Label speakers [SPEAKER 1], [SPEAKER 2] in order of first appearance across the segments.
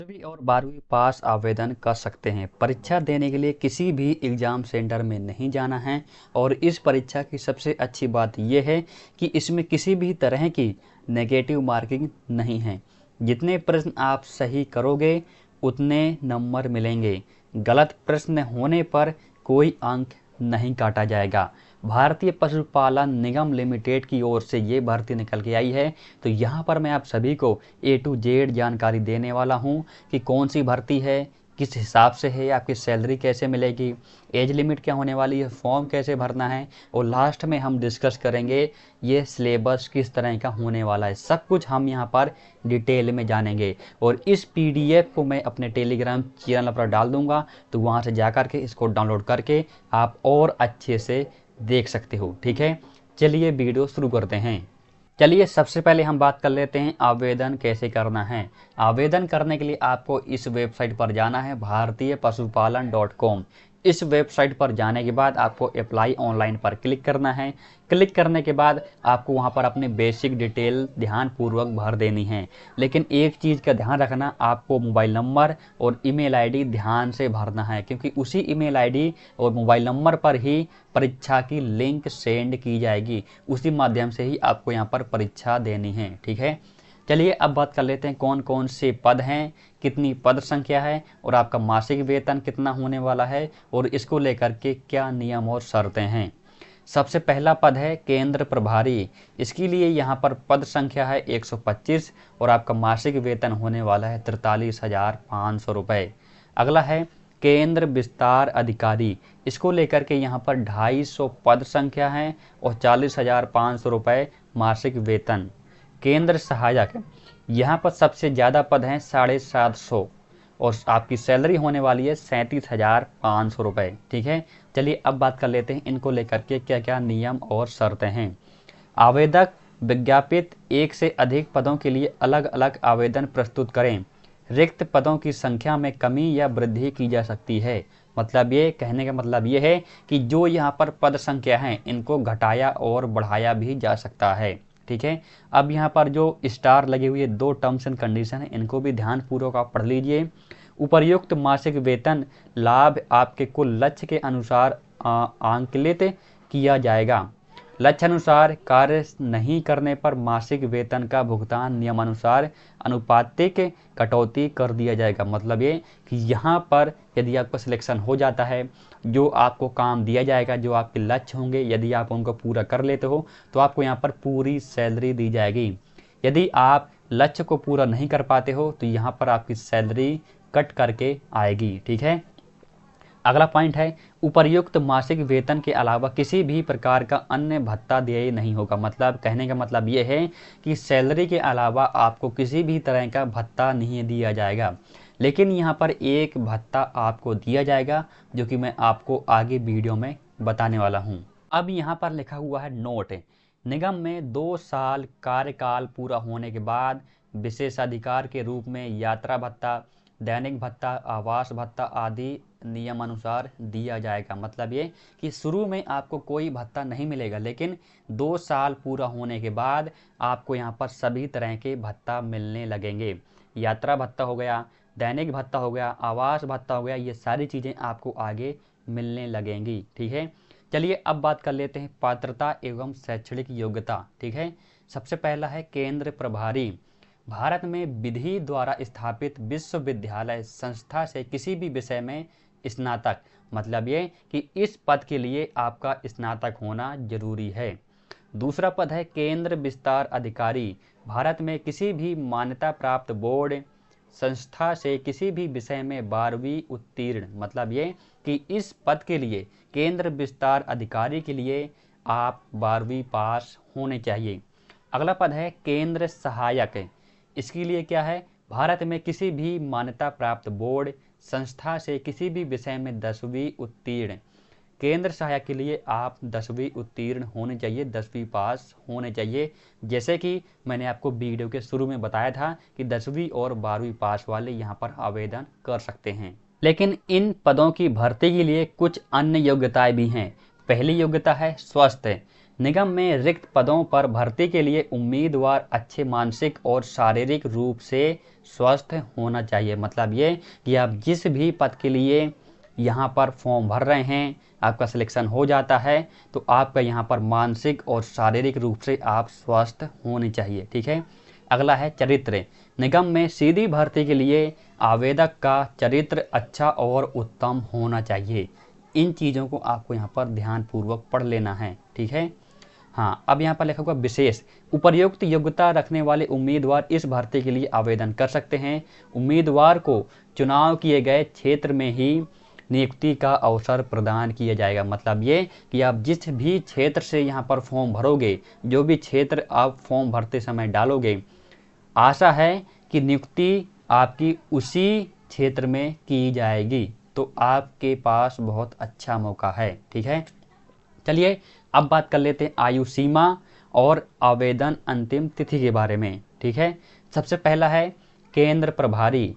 [SPEAKER 1] 10वीं और 12वीं पास आवेदन कर सकते हैं। परीक्षा देने के लिए किसी भी एग्ज़ाम सेंटर में नहीं जाना है और इस परीक्षा की सबसे अच्छी बात यह है कि इसमें किसी भी तरह की नेगेटिव मार्किंग नहीं है। जितने प्रश्न आप सही करोगे उतने नंबर मिलेंगे। गलत प्रश्न होने पर कोई अंक नहीं काटा जाएगा। भारतीय पशुपालन निगम लिमिटेड की ओर से ये भर्ती निकल के आई है। तो यहाँ पर मैं आप सभी को A to Z जानकारी देने वाला हूँ कि कौन सी भर्ती है, किस हिसाब से है, आपकी सैलरी कैसे मिलेगी, एज लिमिट क्या होने वाली है, फॉर्म कैसे भरना है और लास्ट में हम डिस्कस करेंगे ये सिलेबस किस तरह का होने वाला है। सब कुछ हम यहाँ पर डिटेल में जानेंगे और इस PDF को मैं अपने टेलीग्राम चैनल पर डाल दूँगा, तो वहाँ से जा कर के इसको डाउनलोड करके आप और अच्छे से देख सकते हो। ठीक है, चलिए वीडियो शुरू करते हैं। चलिए सबसे पहले हम बात कर लेते हैं आवेदन कैसे करना है। आवेदन करने के लिए आपको इस वेबसाइट पर जाना है bhartiyapashupalan.com। इस वेबसाइट पर जाने के बाद आपको अप्लाई ऑनलाइन पर क्लिक करना है। क्लिक करने के बाद आपको वहां पर अपने बेसिक डिटेल ध्यानपूर्वक भर देनी है। लेकिन एक चीज़ का ध्यान रखना, आपको मोबाइल नंबर और ईमेल आईडी ध्यान से भरना है, क्योंकि उसी ईमेल आईडी और मोबाइल नंबर पर ही परीक्षा की लिंक सेंड की जाएगी। उसी माध्यम से ही आपको यहाँ पर परीक्षा देनी है। ठीक है, चलिए अब बात कर लेते हैं कौन कौन से पद हैं, कितनी पद संख्या है और आपका मासिक वेतन कितना होने वाला है और इसको लेकर के क्या नियम और शर्तें हैं। सबसे पहला पद है केंद्र प्रभारी। इसके लिए यहाँ पर पद संख्या है 125 और आपका मासिक वेतन होने वाला है 43,500 रुपये। अगला है केंद्र विस्तार अधिकारी। इसको लेकर के यहाँ पर 250 पद संख्या है और 40,500 रुपये मासिक वेतन। केंद्र सहायक, यहाँ पर सबसे ज़्यादा पद हैं 750 और आपकी सैलरी होने वाली है 37,500 रुपये। ठीक है, चलिए अब बात कर लेते हैं इनको लेकर के क्या क्या नियम और शर्तें हैं। आवेदक विज्ञापित एक से अधिक पदों के लिए अलग अलग आवेदन प्रस्तुत करें। रिक्त पदों की संख्या में कमी या वृद्धि की जा सकती है। मतलब ये कहने का मतलब ये है कि जो यहाँ पर पद संख्या है इनको घटाया और बढ़ाया भी जा सकता है। ठीक है, अब यहाँ पर जो स्टार लगे हुए 2 टर्म्स एंड कंडीशन है इनको भी ध्यानपूर्वक आप पढ़ लीजिए। उपर्युक्त मासिक वेतन लाभ आपके कुल लक्ष्य के अनुसार आंकलित किया जाएगा। लक्ष्य अनुसार कार्य नहीं करने पर मासिक वेतन का भुगतान नियमानुसार अनुपातिक कटौती कर दिया जाएगा। मतलब ये कि यहाँ पर यदि आपका सिलेक्शन हो जाता है, जो आपको काम दिया जाएगा, जो आपके लक्ष्य होंगे, यदि आप उनको पूरा कर लेते हो तो आपको यहाँ पर पूरी सैलरी दी जाएगी। यदि आप लक्ष्य को पूरा नहीं कर पाते हो तो यहाँ पर आपकी सैलरी कट करके आएगी। ठीक है, अगला पॉइंट है उपर्युक्त मासिक वेतन के अलावा किसी भी प्रकार का अन्य भत्ता देय नहीं होगा। मतलब कहने का मतलब ये है कि सैलरी के अलावा आपको किसी भी तरह का भत्ता नहीं दिया जाएगा। लेकिन यहाँ पर एक भत्ता आपको दिया जाएगा जो कि मैं आपको आगे वीडियो में बताने वाला हूँ। अब यहाँ पर लिखा हुआ है नोट, निगम में 2 साल कार्यकाल पूरा होने के बाद विशेषाधिकार के रूप में यात्रा भत्ता, दैनिक भत्ता, आवास भत्ता आदि नियमानुसार दिया जाएगा। मतलब ये कि शुरू में आपको कोई भत्ता नहीं मिलेगा, लेकिन 2 साल पूरा होने के बाद आपको यहाँ पर सभी तरह के भत्ता मिलने लगेंगे। यात्रा भत्ता हो गया, दैनिक भत्ता हो गया, आवास भत्ता हो गया, ये सारी चीज़ें आपको आगे मिलने लगेंगी। ठीक है, चलिए अब बात कर लेते हैं पात्रता एवं शैक्षणिक योग्यता। ठीक है, सबसे पहला है केंद्र प्रभारी। भारत में विधि द्वारा स्थापित विश्वविद्यालय संस्था से किसी भी विषय में स्नातक, मतलब ये कि इस पद के लिए आपका स्नातक होना जरूरी है। दूसरा पद है केंद्र विस्तार अधिकारी। भारत में किसी भी मान्यता प्राप्त बोर्ड संस्था से किसी भी विषय में 12वीं उत्तीर्ण। मतलब ये कि इस पद के लिए केंद्र विस्तार अधिकारी के लिए आप 12वीं पास होने चाहिए। अगला पद है केंद्र सहायक। इसके लिए क्या है, भारत में किसी भी मान्यता प्राप्त बोर्ड संस्था से किसी भी विषय में 10वीं उत्तीर्ण। केंद्र सहायक के लिए आप 10वीं उत्तीर्ण होने चाहिए, 10वीं पास होने चाहिए। जैसे कि मैंने आपको वीडियो के शुरू में बताया था कि 10वीं और 12वीं पास वाले यहाँ पर आवेदन कर सकते हैं। लेकिन इन पदों की भर्ती के लिए कुछ अन्य योग्यताएं भी हैं। पहली योग्यता है स्वस्थ। निगम में रिक्त पदों पर भर्ती के लिए उम्मीदवार अच्छे मानसिक और शारीरिक रूप से स्वस्थ होना चाहिए। मतलब ये कि आप जिस भी पद के लिए यहाँ पर फॉर्म भर रहे हैं, आपका सिलेक्शन हो जाता है, तो आपका यहाँ पर मानसिक और शारीरिक रूप से आप स्वस्थ होने चाहिए। ठीक है। अगला है चरित्र। निगम में सीधी भर्ती के लिए आवेदक का चरित्र अच्छा और उत्तम होना चाहिए। इन चीज़ों को आपको यहाँ पर ध्यानपूर्वक पढ़ लेना है। ठीक है। हाँ, अब यहाँ पर लिखा हुआ विशेष। उपर्युक्त योग्यता रखने वाले उम्मीदवार इस भर्ती के लिए आवेदन कर सकते हैं। उम्मीदवार को चुनाव किए गए क्षेत्र में ही नियुक्ति का अवसर प्रदान किया जाएगा। मतलब ये कि आप जिस भी क्षेत्र से यहाँ पर फॉर्म भरोगे, जो भी क्षेत्र आप फॉर्म भरते समय डालोगे, आशा है कि नियुक्ति आपकी उसी क्षेत्र में की जाएगी। तो आपके पास बहुत अच्छा मौका है। ठीक है। चलिए अब बात कर लेते हैं आयु सीमा और आवेदन अंतिम तिथि के बारे में। ठीक है। सबसे पहला है केंद्र प्रभारी।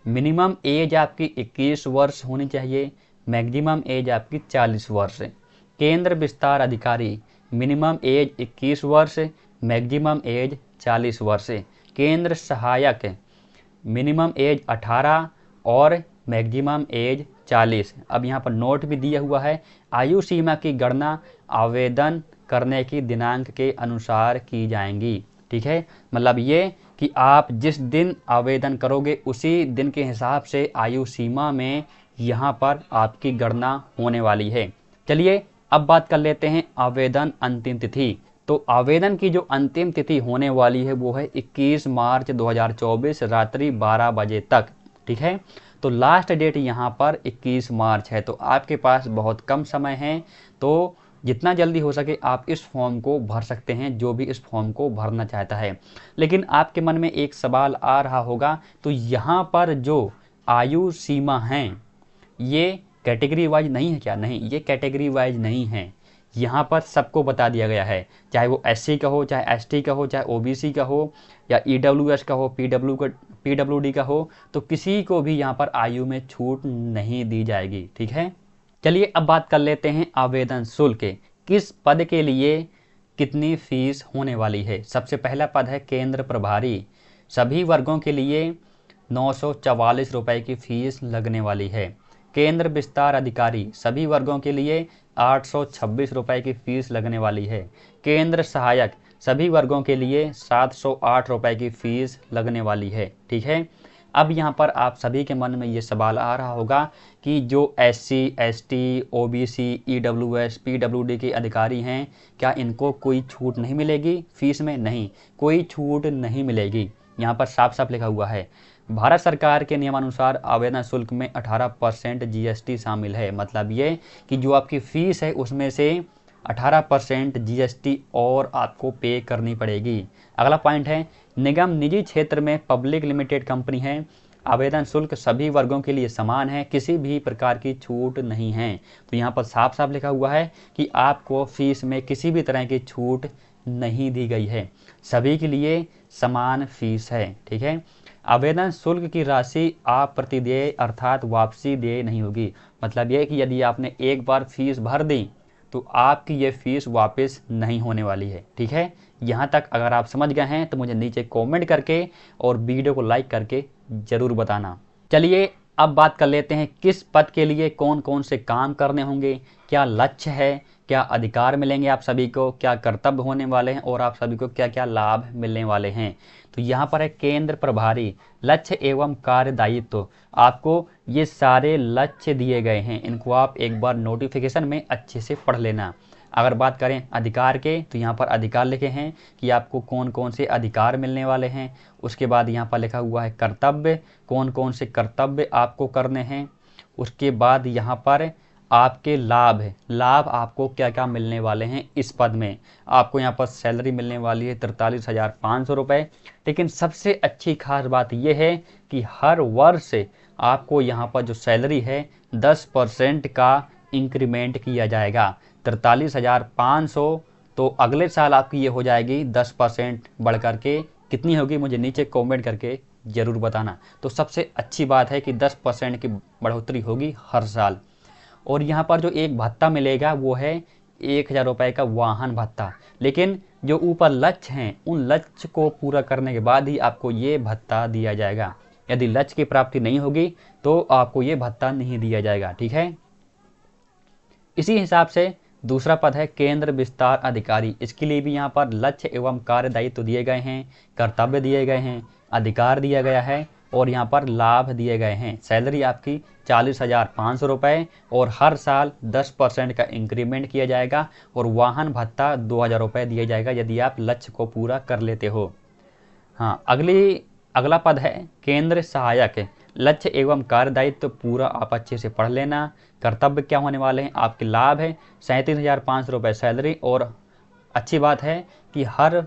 [SPEAKER 1] मिनिमम एज आपकी 21 वर्ष होनी चाहिए, मैक्सिमम एज आपकी 40 वर्ष। केंद्र विस्तार अधिकारी, मिनिमम एज 21 वर्ष, मैक्सिमम एज 40 वर्ष। केंद्र सहायक, मिनिमम एज 18 और मैक्सिमम एज 40। अब यहाँ पर नोट भी दिया हुआ है, आयु सीमा की गणना आवेदन करने की दिनांक के अनुसार की जाएंगी। ठीक है। मतलब ये कि आप जिस दिन आवेदन करोगे उसी दिन के हिसाब से आयु सीमा में यहाँ पर आपकी गणना होने वाली है। चलिए अब बात कर लेते हैं आवेदन अंतिम तिथि। तो आवेदन की जो अंतिम तिथि होने वाली है वो है 21 मार्च 2024 रात्रि 12 बजे तक। ठीक है। तो लास्ट डेट यहाँ पर 21 मार्च है। तो आपके पास बहुत कम समय है, तो जितना जल्दी हो सके आप इस फॉर्म को भर सकते हैं, जो भी इस फॉर्म को भरना चाहता है। लेकिन आपके मन में एक सवाल आ रहा होगा, तो यहाँ पर जो आयु सीमा है ये कैटेगरी वाइज नहीं है क्या? नहीं, ये कैटेगरी वाइज नहीं है। यहाँ पर सबको बता दिया गया है, चाहे वो SC का हो, चाहे ST का हो, चाहे OBC का हो, या EWS का हो, PWD का हो, तो किसी को भी यहाँ पर आयु में छूट नहीं दी जाएगी। ठीक है। चलिए अब बात कर लेते हैं आवेदन शुल्क। किस पद के लिए कितनी फीस होने वाली है? सबसे पहला पद है केंद्र प्रभारी। सभी वर्गों के लिए 944 रुपये की फीस लगने वाली है। केंद्र विस्तार अधिकारी, सभी वर्गों के लिए 826 रुपये की फीस लगने वाली है। केंद्र सहायक, सभी वर्गों के लिए 708 रुपये की फीस लगने वाली है। ठीक है। अब यहाँ पर आप सभी के मन में ये सवाल आ रहा होगा कि जो SC, ST, OBC, EWS, PWD के अधिकारी हैं, क्या इनको कोई छूट नहीं मिलेगी फीस में? नहीं, कोई छूट नहीं मिलेगी। यहाँ पर साफ साफ लिखा हुआ है, भारत सरकार के नियमानुसार आवेदन शुल्क में 18% GST शामिल है। मतलब ये कि जो आपकी फ़ीस है उसमें से 18% GST और आपको पे करनी पड़ेगी। अगला पॉइंट है, निगम निजी क्षेत्र में पब्लिक लिमिटेड कंपनी है। आवेदन शुल्क सभी वर्गों के लिए समान है, किसी भी प्रकार की छूट नहीं है। तो यहाँ पर साफ साफ लिखा हुआ है कि आपको फीस में किसी भी तरह की छूट नहीं दी गई है, सभी के लिए समान फीस है। ठीक है। आवेदन शुल्क की राशि आप प्रतिदेय अर्थात वापसी देय नहीं होगी। मतलब यह कि यदि आपने एक बार फीस भर दी तो आपकी ये फीस वापस नहीं होने वाली है। ठीक है। यहाँ तक अगर आप समझ गए हैं तो मुझे नीचे कमेंट करके और वीडियो को लाइक करके ज़रूर बताना। चलिए अब बात कर लेते हैं किस पद के लिए कौन कौन से काम करने होंगे, क्या लक्ष्य है, क्या अधिकार मिलेंगे आप सभी को, क्या कर्तव्य होने वाले हैं और आप सभी को क्या क्या लाभ मिलने वाले हैं। तो यहाँ पर है केंद्र प्रभारी, लक्ष्य एवं कार्यदायित्व। आपको ये सारे लक्ष्य दिए गए हैं, इनको आप एक बार नोटिफिकेशन में अच्छे से पढ़ लेना। अगर बात करें अधिकार के, तो यहाँ पर अधिकार लिखे हैं कि आपको कौन कौन से अधिकार मिलने वाले हैं। उसके बाद यहाँ पर लिखा हुआ है कर्तव्य, कौन कौन से कर्तव्य आपको करने हैं। उसके बाद यहाँ पर आपके लाभ है, लाभ आपको क्या क्या मिलने वाले हैं इस पद में। आपको यहाँ पर सैलरी मिलने वाली है 43,500 रुपये। लेकिन सबसे अच्छी खास बात यह है कि हर वर्ष आपको यहाँ पर जो सैलरी है 10% का इंक्रीमेंट किया जाएगा। 43,500 तो अगले साल आपकी ये हो जाएगी 10% बढ़ करके कितनी होगी, मुझे नीचे कमेंट करके ज़रूर बताना। तो सबसे अच्छी बात है कि 10% की बढ़ोतरी होगी हर साल। और यहाँ पर जो एक भत्ता मिलेगा वो है 1000 रुपये का वाहन भत्ता। लेकिन जो ऊपर लक्ष्य हैं उन लक्ष्य को पूरा करने के बाद ही आपको ये भत्ता दिया जाएगा। यदि लक्ष्य की प्राप्ति नहीं होगी तो आपको ये भत्ता नहीं दिया जाएगा। ठीक है, इसी हिसाब से दूसरा पद है केंद्र विस्तार अधिकारी। इसके लिए भी यहाँ पर लक्ष्य एवं कार्यदायित्व दिए गए हैं, कर्तव्य दिए गए हैं, अधिकार दिया गया है और यहाँ पर लाभ दिए गए हैं। सैलरी आपकी 40,500 रुपये और हर साल 10% का इंक्रीमेंट किया जाएगा और वाहन भत्ता 2,000 रुपये दिया जाएगा यदि आप लक्ष्य को पूरा कर लेते हो। हाँ, अगला पद है केंद्र सहायक। लक्ष्य एवं कार्यदायित्व पूरा आप अच्छे से पढ़ लेना। कर्तव्य क्या होने वाले हैं, आपके लाभ है 37,500 रुपये सैलरी और अच्छी बात है कि हर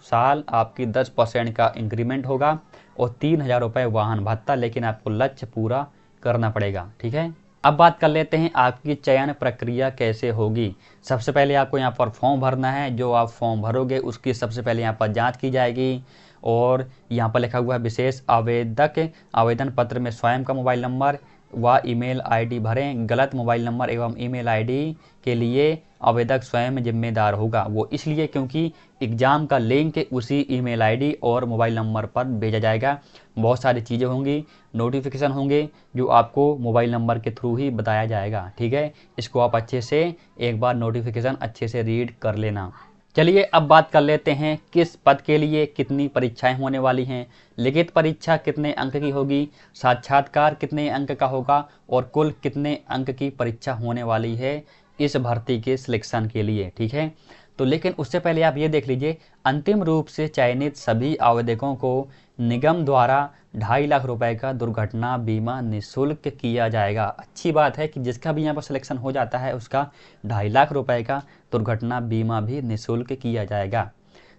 [SPEAKER 1] साल आपकी 10% का इंक्रीमेंट होगा और 3,000 रुपये वाहन भत्ता, लेकिन आपको लक्ष्य पूरा करना पड़ेगा। ठीक है, अब बात कर लेते हैं आपकी चयन प्रक्रिया कैसे होगी। सबसे पहले आपको यहाँ पर फॉर्म भरना है। जो आप फॉर्म भरोगे उसकी सबसे पहले यहाँ पर जांच की जाएगी और यहाँ पर लिखा हुआ है विशेष आवेदक आवेदन पत्र में स्वयं का मोबाइल नंबर व ईमेल आईडी भरें। गलत मोबाइल नंबर एवं ईमेल आईडी के लिए आवेदक स्वयं जिम्मेदार होगा। वो इसलिए क्योंकि एग्ज़ाम का लिंक उसी ईमेल आईडी और मोबाइल नंबर पर भेजा जाएगा। बहुत सारी चीज़ें होंगी, नोटिफिकेशन होंगे जो आपको मोबाइल नंबर के थ्रू ही बताया जाएगा। ठीक है, इसको आप अच्छे से एक बार नोटिफिकेशन अच्छे से रीड कर लेना। चलिए अब बात कर लेते हैं किस पद के लिए कितनी परीक्षाएं होने वाली हैं। लिखित परीक्षा कितने अंक की होगी, साक्षात्कार कितने अंक का होगा और कुल कितने अंक की परीक्षा होने वाली है इस भर्ती के सिलेक्शन के लिए। ठीक है, तो लेकिन उससे पहले आप ये देख लीजिए, अंतिम रूप से चयनित सभी आवेदकों को निगम द्वारा 2.5 लाख रुपए का दुर्घटना बीमा निःशुल्क किया जाएगा। अच्छी बात है कि जिसका भी यहाँ पर सिलेक्शन हो जाता है उसका 2.5 लाख रुपए का दुर्घटना बीमा भी निःशुल्क किया जाएगा।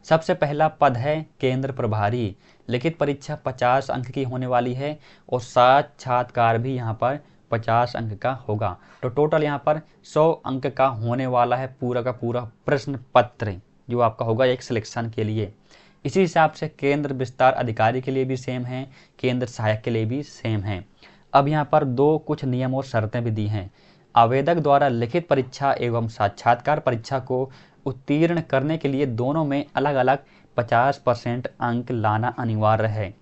[SPEAKER 1] सबसे पहला पद है केंद्र प्रभारी। लिखित परीक्षा 50 अंक की होने वाली है और साक्षात्कार भी यहाँ पर 50 अंक का होगा। तो टोटल यहाँ पर 100 अंक का होने वाला है पूरा का पूरा प्रश्न पत्र जो आपका होगा एक सिलेक्शन के लिए। इसी हिसाब से केंद्र विस्तार अधिकारी के लिए भी सेम है, केंद्र सहायक के लिए भी सेम है। अब यहाँ पर कुछ नियम और शर्तें भी दी हैं। आवेदक द्वारा लिखित परीक्षा एवं साक्षात्कार परीक्षा को उत्तीर्ण करने के लिए दोनों में अलग अलग 50% अंक लाना अनिवार्य है।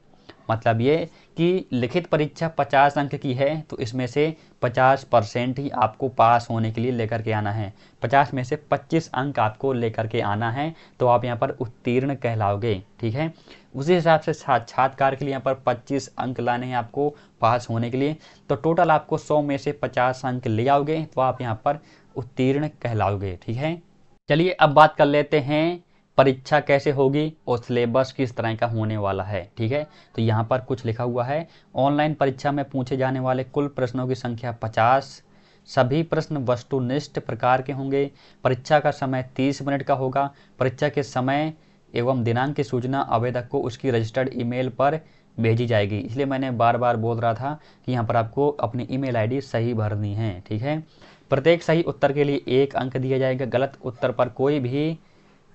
[SPEAKER 1] मतलब ये कि लिखित परीक्षा 50 अंक की है तो इसमें से 50% ही आपको पास होने के लिए लेकर के आना है। 50 में से 25 अंक आपको लेकर के आना है तो आप यहाँ पर उत्तीर्ण कहलाओगे। ठीक है, उसी हिसाब से साक्षात्कार के लिए यहाँ पर 25 अंक लाने हैं आपको पास होने के लिए। तो टोटल आपको 100 में से 50 अंक ले आओगे तो आप यहाँ पर उत्तीर्ण कहलाओगे। ठीक है, चलिए अब बात कर लेते हैं परीक्षा कैसे होगी और सिलेबस किस तरह का होने वाला है। ठीक है, तो यहाँ पर कुछ लिखा हुआ है। ऑनलाइन परीक्षा में पूछे जाने वाले कुल प्रश्नों की संख्या 50। सभी प्रश्न वस्तुनिष्ठ प्रकार के होंगे। परीक्षा का समय 30 मिनट का होगा। परीक्षा के समय एवं दिनांक की सूचना आवेदक को उसकी रजिस्टर्ड ईमेल पर भेजी जाएगी। इसलिए मैंने बार बार बोल रहा था कि यहाँ पर आपको अपनी ईमेल आईडी सही भरनी है। ठीक है, प्रत्येक सही उत्तर के लिए 1 अंक दिया जाएगा। गलत उत्तर पर कोई भी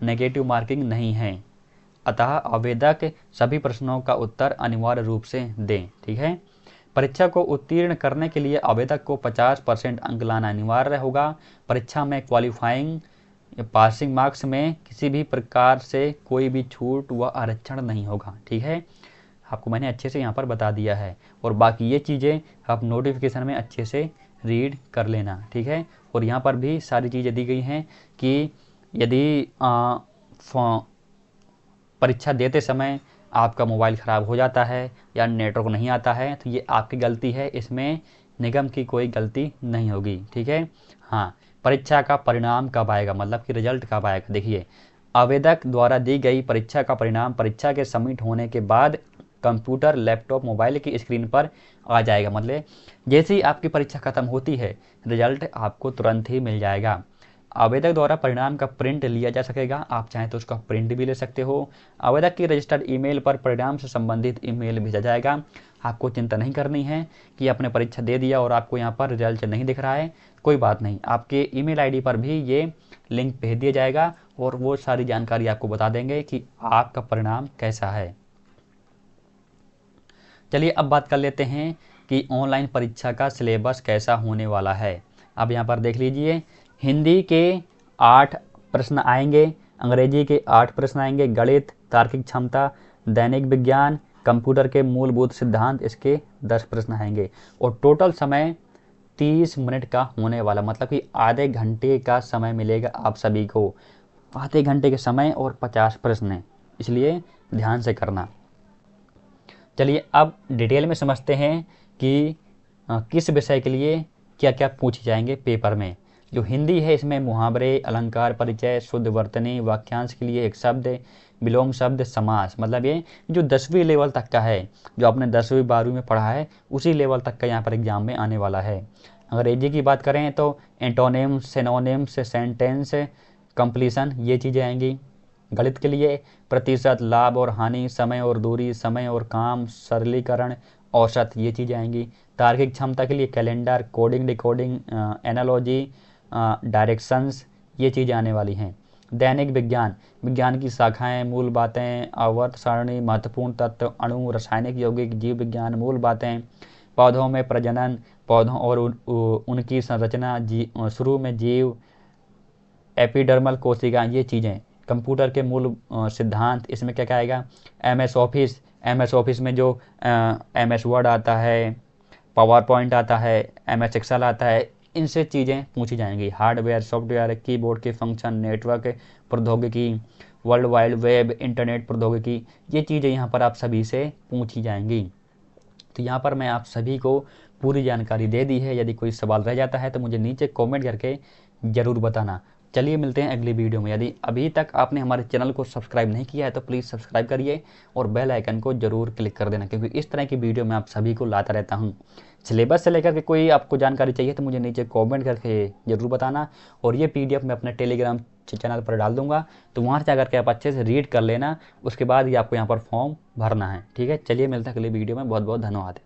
[SPEAKER 1] नेगेटिव मार्किंग नहीं है। अतः आवेदक सभी प्रश्नों का उत्तर अनिवार्य रूप से दें। ठीक है, परीक्षा को उत्तीर्ण करने के लिए आवेदक को 50% अंक लाना अनिवार्य होगा। परीक्षा में क्वालिफाइंग या पासिंग मार्क्स में किसी भी प्रकार से कोई भी छूट व आरक्षण नहीं होगा। ठीक है, आपको मैंने अच्छे से यहाँ पर बता दिया है और बाकी ये चीज़ें आप नोटिफिकेशन में अच्छे से रीड कर लेना। ठीक है, और यहाँ पर भी सारी चीज़ें दी गई हैं कि यदि परीक्षा देते समय आपका मोबाइल ख़राब हो जाता है या नेटवर्क नहीं आता है तो ये आपकी गलती है, इसमें निगम की कोई गलती नहीं होगी। ठीक है, हाँ, परीक्षा का परिणाम कब आएगा, मतलब कि रिजल्ट कब आएगा। देखिए, आवेदक द्वारा दी गई परीक्षा का परिणाम परीक्षा के सबमिट होने के बाद कंप्यूटर, लैपटॉप, मोबाइल की स्क्रीन पर आ जाएगा। मतलब जैसे ही आपकी परीक्षा खत्म होती है रिजल्ट आपको तुरंत ही मिल जाएगा। आवेदक द्वारा परिणाम का प्रिंट लिया जा सकेगा, आप चाहें तो उसका प्रिंट भी ले सकते हो। आवेदक की रजिस्टर्ड ईमेल पर परिणाम से संबंधित ईमेल भेजा जाएगा। आपको चिंता नहीं करनी है कि आपने परीक्षा दे दिया और आपको यहाँ पर रिजल्ट नहीं दिख रहा है, कोई बात नहीं, आपके ईमेल आईडी पर भी ये लिंक भेज दिया जाएगा और वो सारी जानकारी आपको बता देंगे कि आपका परिणाम कैसा है। चलिए अब बात कर लेते हैं कि ऑनलाइन परीक्षा का सिलेबस कैसा होने वाला है। अब यहाँ पर देख लीजिए, हिंदी के 8 प्रश्न आएंगे, अंग्रेजी के 8 प्रश्न आएंगे, गणित, तार्किक क्षमता, दैनिक विज्ञान, कंप्यूटर के मूलभूत सिद्धांत, इसके 10 प्रश्न आएंगे और टोटल समय 30 मिनट का होने वाला, मतलब कि आधे घंटे का समय मिलेगा आप सभी को। आधे घंटे के समय और 50 प्रश्न हैं, इसलिए ध्यान से करना। चलिए अब डिटेल में समझते हैं कि किस विषय के लिए क्या क्या पूछे जाएंगे पेपर में। जो हिंदी है इसमें मुहावरे, अलंकार, परिचय, शुद्ध वर्तनी, वाक्यांश के लिए एक शब्द, विलोम शब्द, समास, मतलब ये जो 10वीं लेवल तक का है, जो आपने 10वीं 12वीं में पढ़ा है उसी लेवल तक का यहाँ पर एग्जाम में आने वाला है। अंग्रेजी की बात करें तो एंटोनिम्स, सिनोनिम्स, सेंटेंस, कंप्लीशन, ये चीज़ें आएंगी। गणित के लिए प्रतिशत, लाभ और हानि, समय और दूरी, समय और काम, सरलीकरण, औसत, ये चीज़ें आएंगी। तार्किक क्षमता के लिए calendar, coding, decoding, analogy, directions, ये चीज़ें आने वाली हैं। दैनिक विज्ञान, विज्ञान की शाखाएं, मूल बातें, आवर्त सारणी, महत्वपूर्ण तत्व, अणु, रासायनिक, यौगिक, जीव विज्ञान, मूल बातें, पौधों में प्रजनन, पौधों और उनकी संरचना, शुरू में जीव, एपिडर्मल कोशिका, ये चीज़ें। कंप्यूटर के मूल सिद्धांत, इसमें क्या क्या आएगा, एमएस ऑफिस में जो एमएस वर्ड आता है, पावर पॉइंट आता है, एमएस एक्सेल आता है, इनसे चीज़ें पूछी जाएंगी। हार्डवेयर, सॉफ्टवेयर, कीबोर्ड के फंक्शन, नेटवर्क प्रौद्योगिकी, वर्ल्ड वाइड वेब, इंटरनेट प्रौद्योगिकी, ये चीज़ें यहाँ पर आप सभी से पूछी जाएंगी। तो यहाँ पर मैं आप सभी को पूरी जानकारी दे दी है। यदि कोई सवाल रह जाता है तो मुझे नीचे कमेंट करके ज़रूर बताना। चलिए मिलते हैं अगली वीडियो में। यदि अभी तक आपने हमारे चैनल को सब्सक्राइब नहीं किया है तो प्लीज़ सब्सक्राइब करिए और बेल आइकन को ज़रूर क्लिक कर देना, क्योंकि इस तरह की वीडियो मैं आप सभी को लाता रहता हूँ। सिलेबस से लेकर के कोई आपको जानकारी चाहिए तो मुझे नीचे कमेंट करके ज़रूर बताना, और ये PDF मैं अपने टेलीग्राम चैनल पर डाल दूंगा, तो वहाँ से जाकर के आप अच्छे से रीड कर लेना। उसके बाद ही आपको यहाँ पर फॉर्म भरना है। ठीक है, चलिए मिलते हैं अगली वीडियो में। बहुत बहुत धन्यवाद।